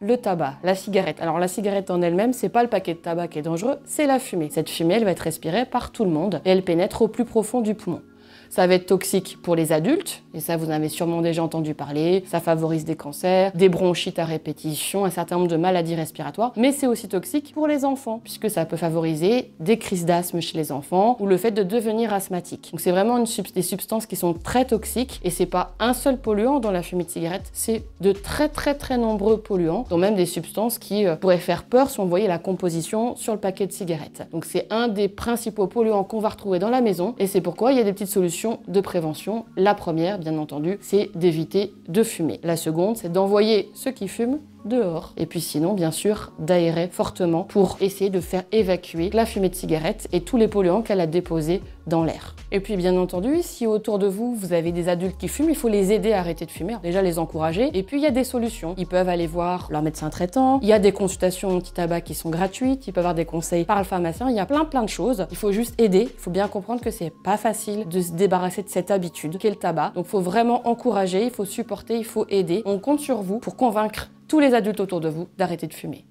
le tabac, la cigarette. Alors la cigarette en elle-même, c'est pas le paquet de tabac qui est dangereux, c'est la fumée. Cette fumée, elle va être respirée par tout le monde et elle pénètre au plus profond du poumon. Ça va être toxique pour les adultes, et ça vous en avez sûrement déjà entendu parler, ça favorise des cancers, des bronchites à répétition, un certain nombre de maladies respiratoires, mais c'est aussi toxique pour les enfants, puisque ça peut favoriser des crises d'asthme chez les enfants, ou le fait de devenir asthmatique. Donc c'est vraiment des substances qui sont très toxiques, et c'est pas un seul polluant dans la fumée de cigarette, c'est de très nombreux polluants, dont même des substances qui pourraient faire peur si on voyait la composition sur le paquet de cigarettes. Donc c'est un des principaux polluants qu'on va retrouver dans la maison, et c'est pourquoi il y a des petites solutions de prévention. La première, bien entendu, c'est d'éviter de fumer. La seconde, c'est d'envoyer ceux qui fument dehors. Et puis sinon, bien sûr, d'aérer fortement pour essayer de faire évacuer la fumée de cigarette et tous les polluants qu'elle a déposés dans l'air. Et puis bien entendu, si autour de vous, vous avez des adultes qui fument, il faut les aider à arrêter de fumer, déjà les encourager. Et puis il y a des solutions. Ils peuvent aller voir leur médecin traitant, il y a des consultations anti-tabac qui sont gratuites, ils peuvent avoir des conseils par le pharmacien, il y a plein de choses. Il faut juste aider, il faut bien comprendre que c'est pas facile de se débarrasser de cette habitude qu'est le tabac. Donc il faut vraiment encourager, il faut supporter, il faut aider. On compte sur vous pour convaincre tous les adultes autour de vous d'arrêter de fumer.